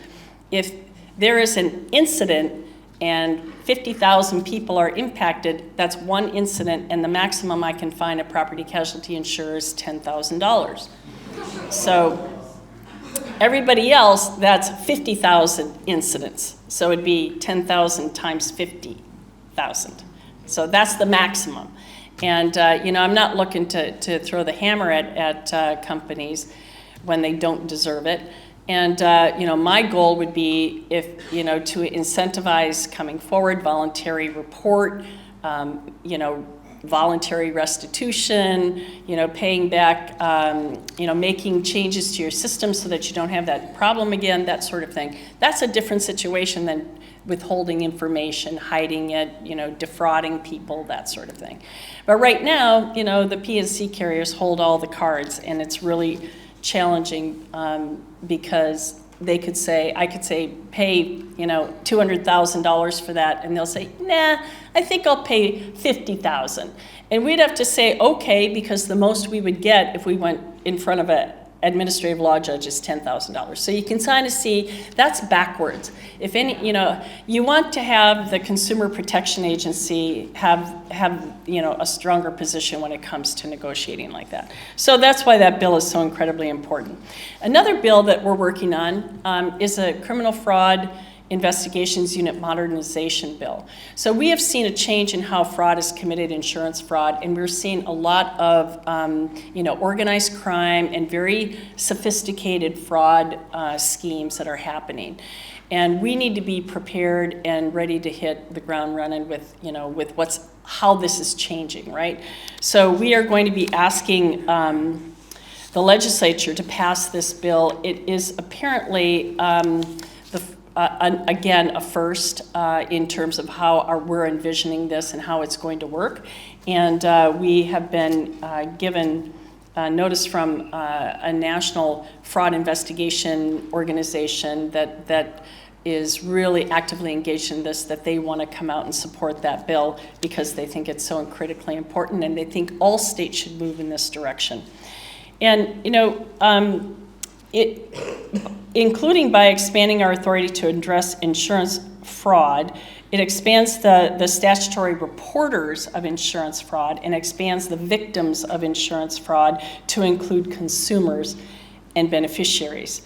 S9: if there is an incident and 50,000 people are impacted, that's one incident, and the maximum I can fine a property casualty insurer is $10,000. So everybody else, that's 50,000 incidents. So it'd be 10,000 times 50,000. So that's the maximum. And I'm not looking to throw the hammer at companies when they don't deserve it. And my goal would be to incentivize coming forward, voluntary report, voluntary restitution, paying back, making changes to your system so that you don't have that problem again, that sort of thing. That's a different situation than withholding information, hiding it, defrauding people, that sort of thing. But right now, the PNC carriers hold all the cards, and it's really challenging because I could say, pay, $200,000 for that, and they'll say, nah, I think I'll pay $50,000. And we'd have to say, okay, because the most we would get if we went in front of an administrative law judge is $10,000. So you can kind of see that's backwards. If any, you want to have the Consumer Protection Agency have a stronger position when it comes to negotiating like that. So that's why that bill is so incredibly important. Another bill that we're working on is a criminal fraud investigations unit modernization bill. So we have seen a change in how fraud is committed, insurance fraud, and we're seeing a lot of organized crime and very sophisticated fraud schemes that are happening. And we need to be prepared and ready to hit the ground running with how this is changing, right? So we are going to be asking the legislature to pass this bill. It is apparently again, a first in terms of how we're envisioning this and how it's going to work. And we have been given notice from a national fraud investigation organization that is really actively engaged in this, that they want to come out and support that bill because they think it's so critically important, and they think all states should move in this direction. And, including by expanding our authority to address insurance fraud, it expands the statutory reporters of insurance fraud and expands the victims of insurance fraud to include consumers and beneficiaries,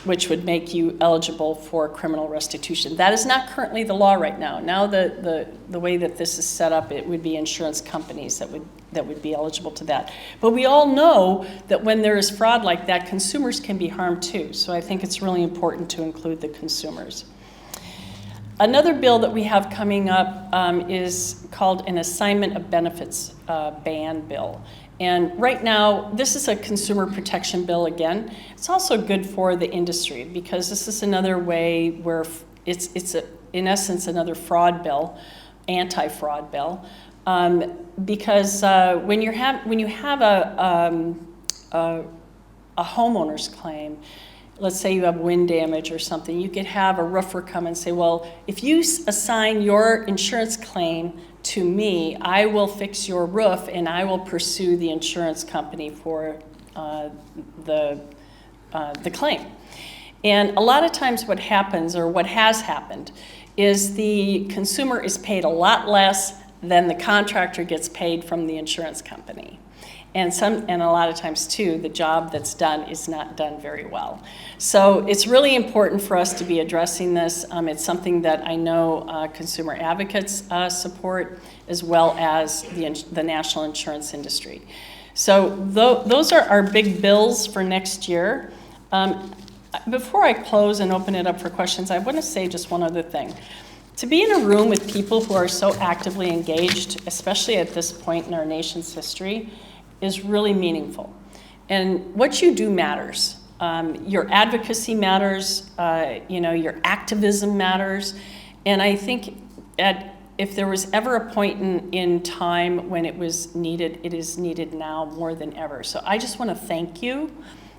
S9: which would make you eligible for criminal restitution. That is not currently the law right now. Now the way that this is set up, it would be insurance companies that would be eligible to that. But we all know that when there is fraud like that, consumers can be harmed too. So I think it's really important to include the consumers. Another bill that we have coming up is called an assignment of benefits ban bill. And right now, this is a consumer protection bill again. It's also good for the industry because this is another way where it's in essence another fraud bill, anti-fraud bill. Because when you have a homeowner's claim, let's say you have wind damage or something, you could have a roofer come and say, well, if you assign your insurance claim to me, I will fix your roof and I will pursue the insurance company for the claim. And a lot of times what happens, or what has happened, is the consumer is paid a lot less than the contractor gets paid from the insurance company. And a lot of times too, the job that's done is not done very well. So it's really important for us to be addressing this. It's something that I know consumer advocates support, as well as the national insurance industry. So those are our big bills for next year. Before I close and open it up for questions, I want to say just one other thing. To be in a room with people who are so actively engaged, especially at this point in our nation's history, is really meaningful. And what you do matters. Your advocacy matters, your activism matters. And I think if there was ever a point in time when it was needed, it is needed now more than ever. So I just want to thank you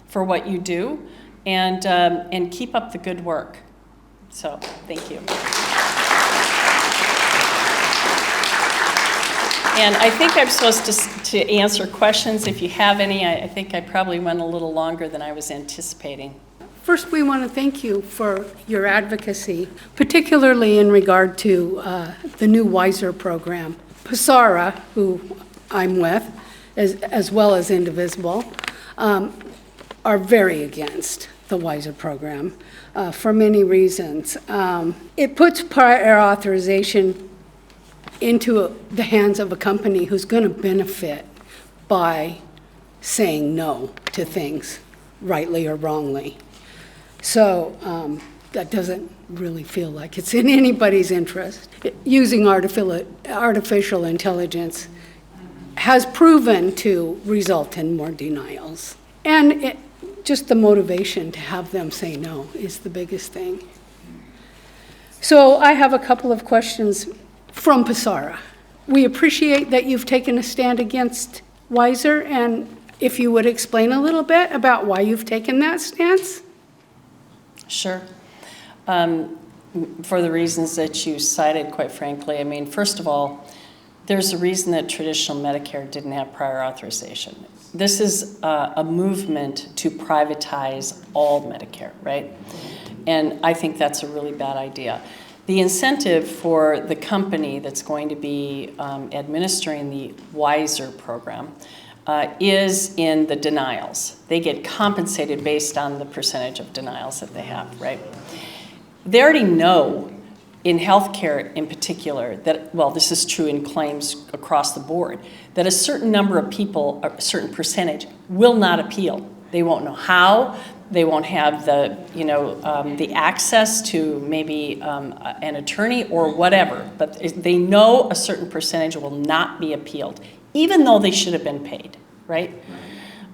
S9: for what you do, and keep up the good work. So thank you. And I think I'm supposed to answer questions if you have any. I think I probably went a little longer than I was anticipating.
S10: First, we want to thank you for your advocacy, particularly in regard to the new WISER program. PSARA, who I'm with, as well as Indivisible, are very against the WISER program for many reasons. It puts prior authorization into the hands of a company who's going to benefit by saying no to things, rightly or wrongly. So that doesn't really feel like it's in anybody's interest. Using artificial intelligence has proven to result in more denials. And just the motivation to have them say no is the biggest thing. So I have a couple of questions from PSARA. We appreciate that you've taken a stand against WISER, and if you would explain a little bit about why you've taken that stance?
S9: Sure. For the reasons that you cited, quite frankly. I mean, first of all, there's a reason that traditional Medicare didn't have prior authorization. This is a movement to privatize all Medicare, right? And I think that's a really bad idea. The incentive for the company that's going to be administering the WISER program is in the denials. They get compensated based on the percentage of denials that they have, right? They already know in healthcare in particular that, well, this is true in claims across the board, that a certain number of people, a certain percentage, will not appeal. They won't know how. They won't have the, the access to maybe an attorney or whatever, but they know a certain percentage will not be appealed, even though they should have been paid, right?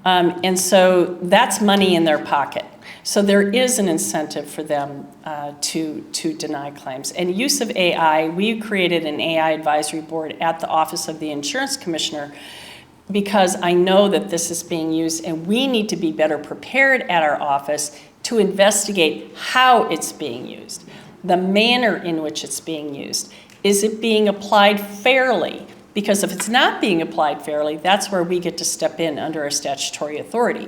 S9: And so that's money in their pocket. So there is an incentive for them to deny claims. And use of AI, we created an AI advisory board at the Office of the Insurance Commissioner, because I know that this is being used, and we need to be better prepared at our office to investigate how it's being used, the manner in which it's being used. Is it being applied fairly? Because if it's not being applied fairly, that's where we get to step in under our statutory authority.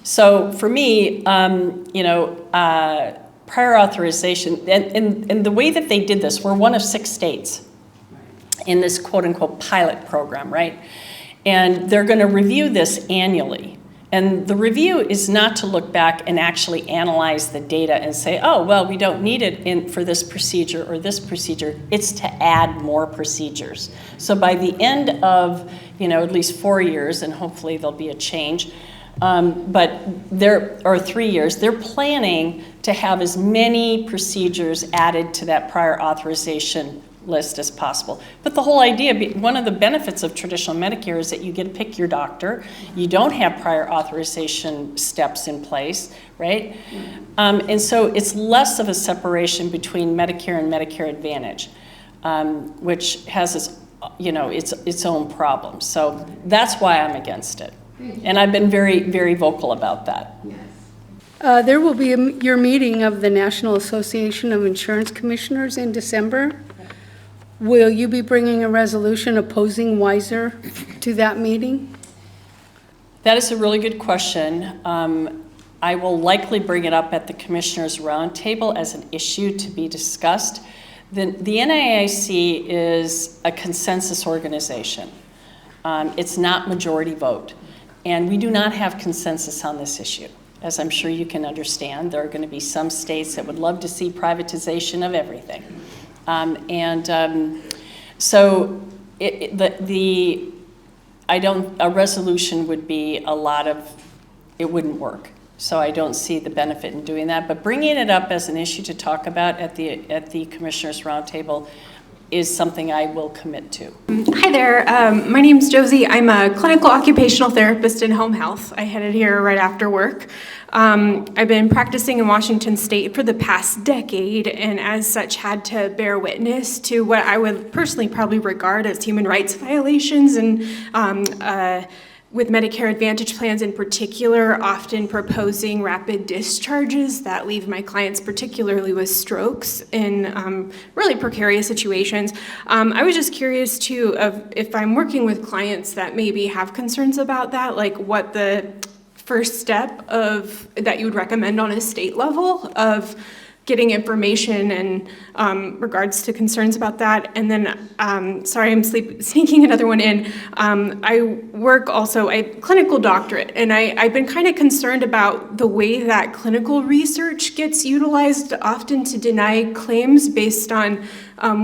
S9: So for me, prior authorization, and the way that they did this, we're one of 6 states in this quote-unquote pilot program, right? And they're going to review this annually. And the review is not to look back and actually analyze the data and say, oh, well, we don't need it for this procedure or this procedure. It's to add more procedures. So by the end of, at least 4 years, and hopefully there'll be a change, or 3 years, they're planning to have as many procedures added to that prior authorization list as possible. But the whole idea, one of the benefits of traditional Medicare is that you get to pick your doctor. You don't have prior authorization steps in place, right? And so it's less of a separation between Medicare and Medicare Advantage, which has its own problems. So that's why I'm against it. And I've been very, very vocal about that.
S10: There will be your meeting of the National Association of Insurance Commissioners in December. Will you be bringing a resolution opposing WISER to that meeting?
S9: That is a really good question. I will likely bring it up at the Commissioners' Roundtable as an issue to be discussed. The NAIC is a consensus organization. It's not majority vote. And we do not have consensus on this issue. As I'm sure you can understand, there are going to be some states that would love to see privatization of everything. So a resolution would be it wouldn't work. So I don't see the benefit in doing that. But bringing it up as an issue to talk about at the Commissioners' Roundtable is something I will commit to.
S11: Hi there, my name's Josie. I'm a clinical occupational therapist in home health. I headed here right after work. I've been practicing in Washington State for the past decade, and as such had to bear witness to what I would personally probably regard as human rights violations, and with Medicare Advantage plans in particular, often proposing rapid discharges that leave my clients, particularly with strokes, in really precarious situations. I was just curious too, if I'm working with clients that maybe have concerns about that, like what the first step that you would recommend on a state level of getting information in regards to concerns about that. And then, sorry, I'm sneaking another one in. I work also, I have clinical doctorate, and I've been kind of concerned about the way that clinical research gets utilized often to deny claims based on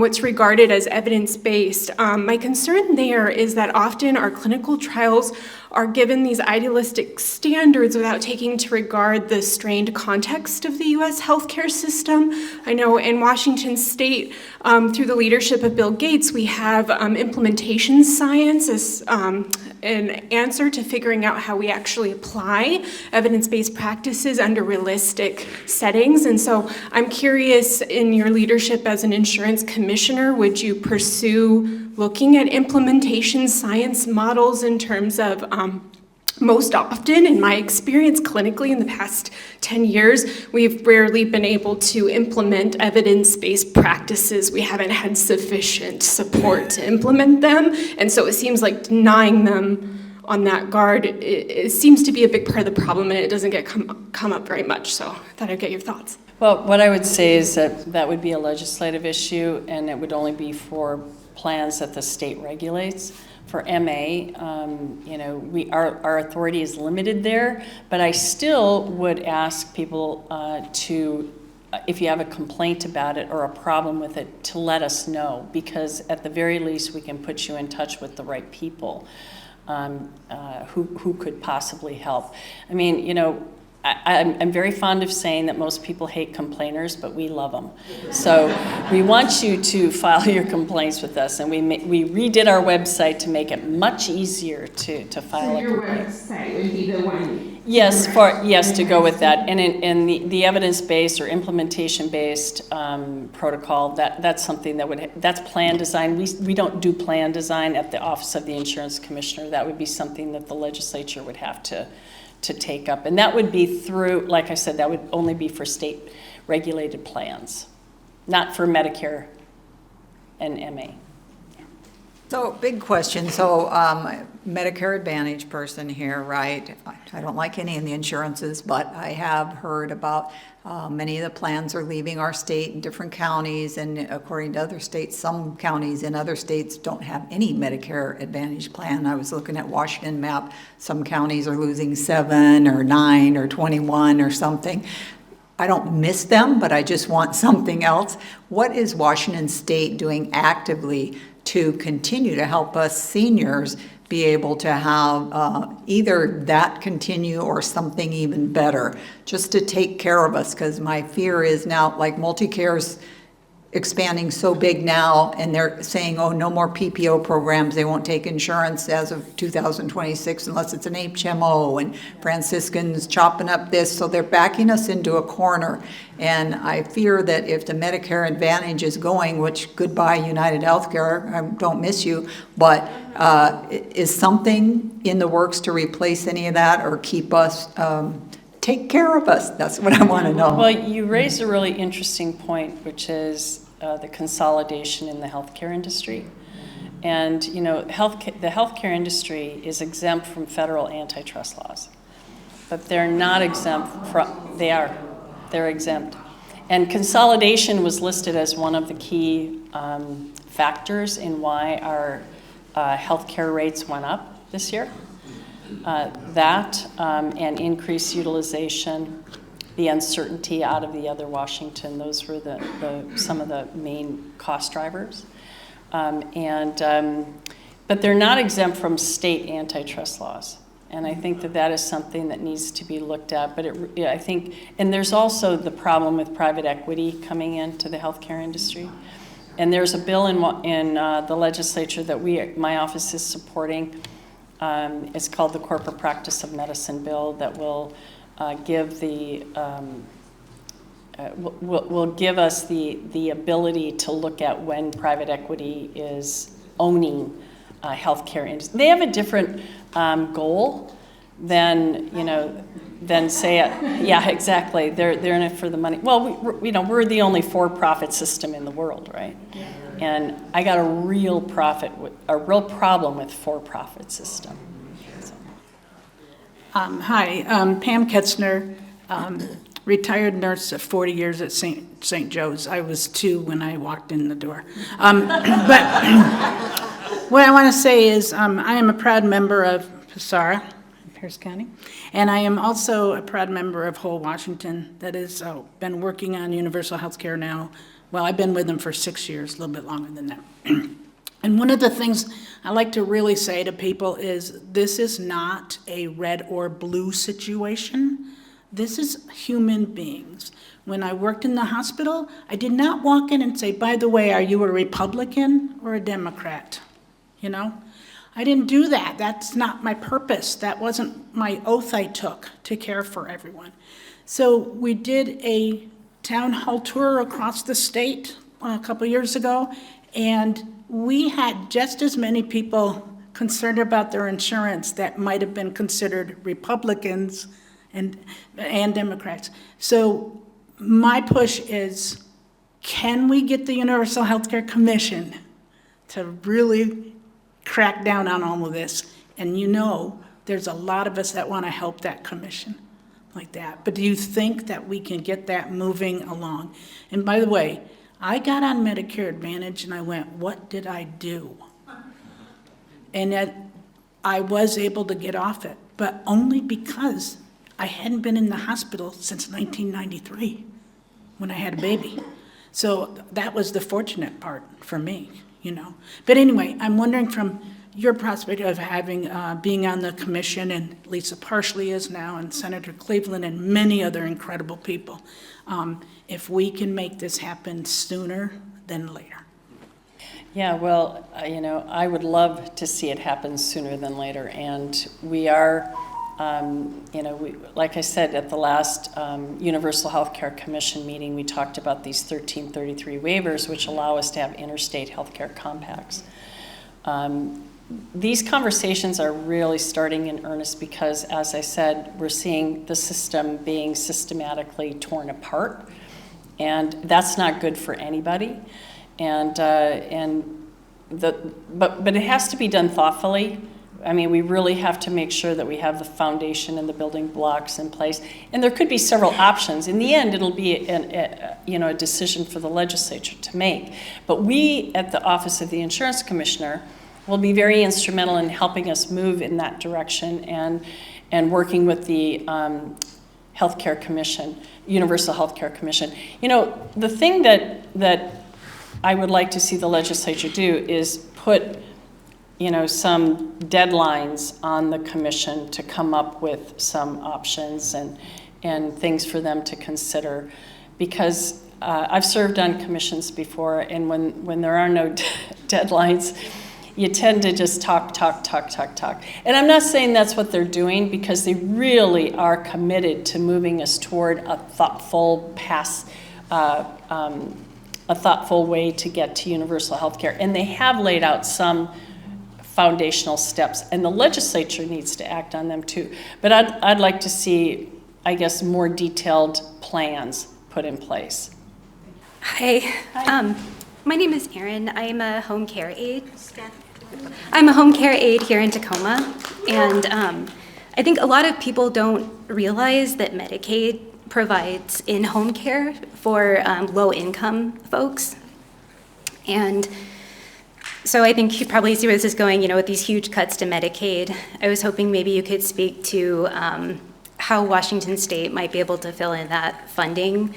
S11: what's regarded as evidence-based. My concern there is that often our clinical trials are given these idealistic standards without taking into regard the strained context of the U.S. healthcare system. I know in Washington State, through the leadership of Bill Gates, we have implementation science as an answer to figuring out how we actually apply evidence-based practices under realistic settings. And so I'm curious, in your leadership as an insurance commissioner, would you pursue looking at implementation science models in terms of most often, in my experience clinically in the past 10 years, we've rarely been able to implement evidence-based practices. We haven't had sufficient support to implement them. And so it seems like denying them on that guard, it seems to be a big part of the problem, and it doesn't get come up very much. So I thought I'd get your thoughts.
S9: Well, what I would say is that would be a legislative issue, and it would only be for plans that the state regulates. For MA, our authority is limited there, but I still would ask people to, if you have a complaint about it or a problem with it, to let us know, because at the very least we can put you in touch with the right people who could possibly help. I mean, I'm very fond of saying that most people hate complainers, but we love them. So we want you to file your complaints with us, and we redid our website to make it much easier to file a complaint.
S11: Your website would be the one.
S9: Yes, to go with that, and in the evidence-based or implementation-based protocol, that's something that's plan design. We don't do plan design at the Office of the Insurance Commissioner. That would be something that the legislature would have to take up. And that would be through, like I said, that would only be for state regulated plans, not for Medicare and MA.
S12: So, big question. So, Medicare Advantage person here, right? I don't like any of the insurances, but I have heard about many of the plans are leaving our state in different counties, and according to other states, some counties in other states don't have any Medicare Advantage plan. I was looking at Washington map. Some counties are losing 7 or 9 or 21 or something. I don't miss them, but I just want something else. What is Washington State doing actively to continue to help us seniors be able to have either that continue or something even better, just to take care of us? Because my fear is now, like multi-care's expanding so big now, and they're saying, oh, no more PPO programs. They won't take insurance as of 2026 unless it's an HMO, and Franciscan's chopping up this. So they're backing us into a corner. And I fear that if the Medicare Advantage is going, which goodbye United Healthcare, I don't miss you, but is something in the works to replace any of that or keep us, take care of us? That's what I want to know.
S9: Well, you raised a really interesting point, which is the consolidation in the healthcare industry. And, the healthcare industry is exempt from federal antitrust laws. but they're not exempt from, they're exempt. And consolidation was listed as one of the key factors in why our healthcare rates went up this year. That and increased utilization, the uncertainty out of the other Washington, those were some of the main cost drivers. But they're not exempt from state antitrust laws. And I think that is something that needs to be looked at. But I think, and there's also the problem with private equity coming into the healthcare industry. And there's a bill in the legislature that my office is supporting. It's called the Corporate Practice of Medicine Bill that will give us the ability to look at when private equity is owning healthcare industry. They have a different goal than say yeah, exactly. They're in it for the money. Well, we're the only for-profit system in the world, right? Yeah. And I got a real problem with for-profit system. So.
S13: Hi, Pam Ketzner, retired nurse of 40 years at St. Joe's. I was 2 when I walked in the door. But what I want to say is I am a proud member of PSARA in Pierce County, and I am also a proud member of Whole Washington that has been working on universal health care now. Well, I've been with them for 6 years, a little bit longer than that. And one of the things I like to really say to people is this is not a red or blue situation. This is human beings. When I worked in the hospital, I did not walk in and say, by the way, are you a Republican or a Democrat? I didn't do that. That's not my purpose. That wasn't my oath I took to care for everyone. So we did a town hall tour across the state a couple years ago, and we had just as many people concerned about their insurance that might have been considered Republicans and Democrats. So my push is, can we get the Universal Healthcare Commission to really crack down on all of this? And there's a lot of us that want to help that commission like that. But do you think that we can get that moving along? And by the way, I got on Medicare Advantage and I went, what did I do? And that I was able to get off it, but only because I hadn't been in the hospital since 1993 when I had a baby. So that was the fortunate part for me, But anyway, I'm wondering from your perspective of having, being on the commission, and Lisa Parsley is now, and Senator Cleveland, and many other incredible people, if we can make this happen sooner than later.
S9: Yeah, well, I would love to see it happen sooner than later, and we are, like I said, at the last Universal Healthcare Commission meeting, we talked about these 1333 waivers, which allow us to have interstate healthcare compacts. These conversations are really starting in earnest because, as I said, we're seeing the system being systematically torn apart, and that's not good for anybody. But it has to be done thoughtfully. I mean, we really have to make sure that we have the foundation and the building blocks in place. And there could be several options. In the end, it'll be a decision for the legislature to make. But we, at the Office of the Insurance Commissioner, will be very instrumental in helping us move in that direction and working with the Healthcare Commission, Universal Healthcare Commission. The thing that I would like to see the legislature do is put some deadlines on the commission to come up with some options and things for them to consider. Because I've served on commissions before, and when there are no deadlines, you tend to just talk. And I'm not saying that's what they're doing, because they really are committed to moving us toward a thoughtful a thoughtful way to get to universal health care. And they have laid out some foundational steps, and the legislature needs to act on them too. But I'd like to see, I guess, more detailed plans put in place.
S14: Hi. My name is Erin. I'm a home care aide. I'm a home care aide here in Tacoma, and I think a lot of people don't realize that Medicaid provides in-home care for low-income folks. And so I think you probably see where this is going, with these huge cuts to Medicaid. I was hoping maybe you could speak to how Washington State might be able to fill in that funding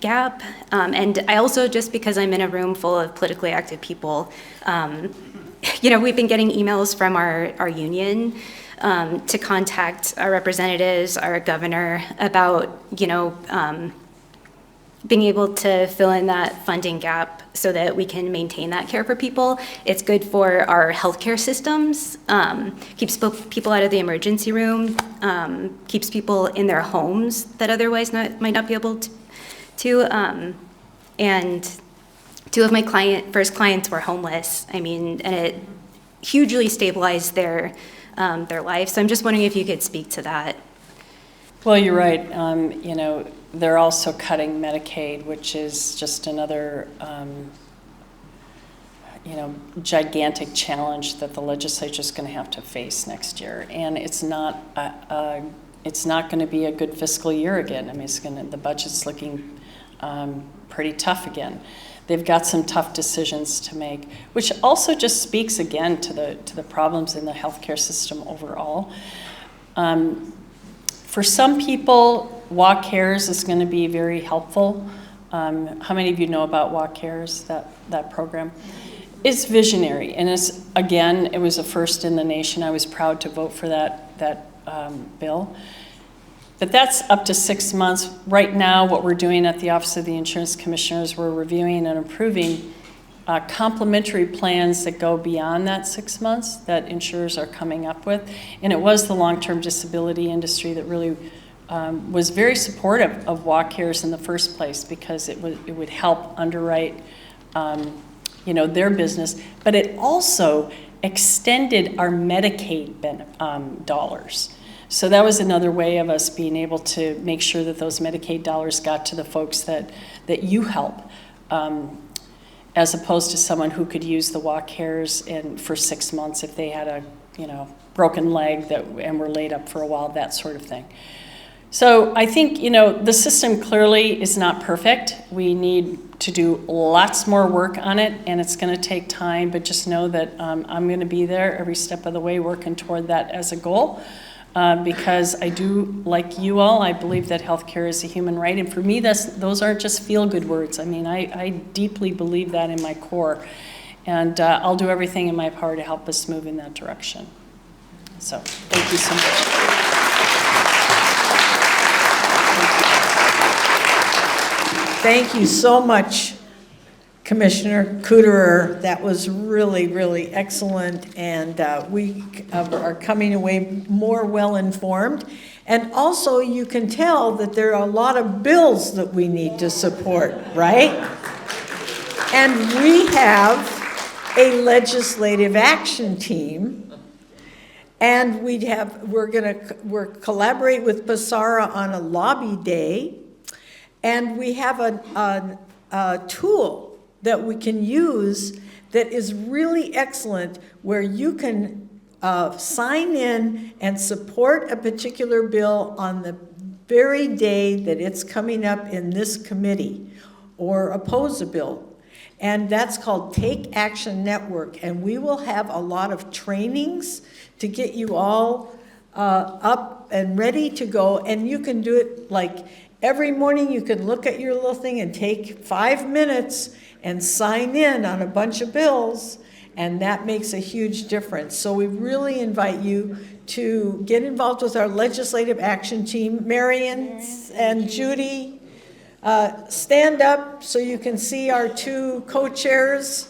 S14: gap. And I also, just because I'm in a room full of politically active people, we've been getting emails from our union to contact our representatives, our governor, about, being able to fill in that funding gap so that we can maintain that care for people. It's good for our healthcare systems, keeps people out of the emergency room, keeps people in their homes that otherwise might not be able to. And two of my first clients were homeless. And it hugely stabilized their life. So I'm just wondering if you could speak to that.
S9: Well, you're right. They're also cutting Medicaid, which is just another, gigantic challenge that the legislature is going to have to face next year. And it's not going to be a good fiscal year again. The budget's looking pretty tough again. They've got some tough decisions to make, which also just speaks again to the problems in the healthcare system overall. For some people, Walk Cares is going to be very helpful. How many of you know about Walk Cares, that program? It's visionary, and it was a first in the nation. I was proud to vote for that bill. But that's up to 6 months. Right now, what we're doing at the Office of the Insurance Commissioner is we're reviewing and approving complementary plans that go beyond that 6 months that insurers are coming up with. And it was the long-term disability industry that really was very supportive of Walk Cares in the first place, because it would help underwrite their business. But it also extended our Medicaid dollars. So that was another way of us being able to make sure that those Medicaid dollars got to the folks that you help, as opposed to someone who could use the Walk Cares for 6 months if they had a broken leg and were laid up for a while, that sort of thing. So I think the system clearly is not perfect. We need to do lots more work on it, and it's going to take time. But just know that I'm going to be there every step of the way, working toward that as a goal. Because I do, like you all, I believe that healthcare is a human right. And for me, those aren't just feel-good words. I deeply believe that in my core. And I'll do everything in my power to help us move in that direction. So thank you so much.
S2: Thank you so much, Commissioner Kuderer. That was really, really excellent, and we are coming away more well-informed. And also, you can tell that there are a lot of bills that we need to support, right? And we have a legislative action team, and we're collaborate with PSARA on a lobby day, and we have a tool that we can use that is really excellent, where you can sign in and support a particular bill on the very day that it's coming up in this committee, or oppose a bill. And that's called Take Action Network. And we will have a lot of trainings to get you all up and ready to go. And you can do it like every morning. You can look at your little thing and take 5 minutes and sign in on a bunch of bills, and that makes a huge difference. So we really invite you to get involved with our legislative action team. Marion and Judy, stand up so you can see our two co-chairs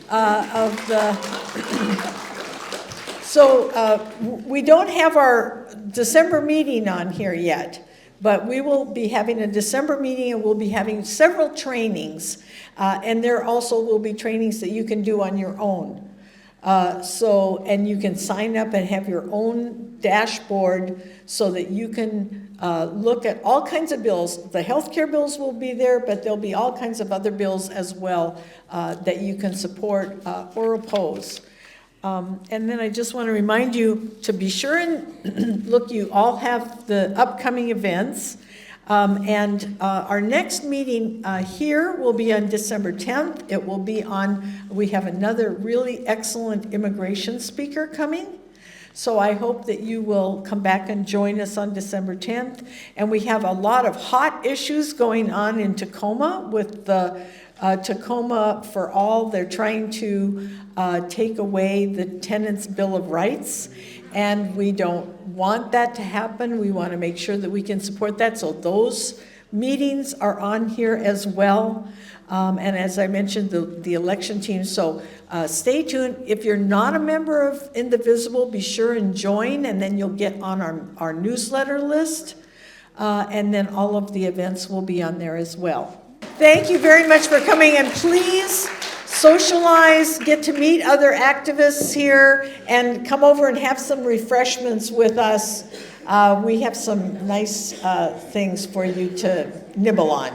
S2: of the... So we don't have our December meeting on here yet, but we will be having a December meeting, and we'll be having several trainings. And there also will be trainings that you can do on your own. And you can sign up and have your own dashboard so that you can look at all kinds of bills. The healthcare bills will be there, but there'll be all kinds of other bills as well that you can support or oppose. And then I just want to remind you to be sure and look, you all have the upcoming events. And our next meeting here will be on December 10th. It will be on, we have another really excellent immigration speaker coming. So I hope that you will come back and join us on December 10th. And we have a lot of hot issues going on in Tacoma with the Tacoma for All. They're trying to take away the Tenants' Bill of Rights. And we don't want that to happen. We want to make sure that we can support that. So those meetings are on here as well. And as I mentioned, the election team. So stay tuned. If you're not a member of Indivisible, be sure and join, and then you'll get on our newsletter list. And then all of the events will be on there as well. Thank you very much for coming, and please socialize, get to meet other activists here, and come over and have some refreshments with us. We have some nice things for you to nibble on.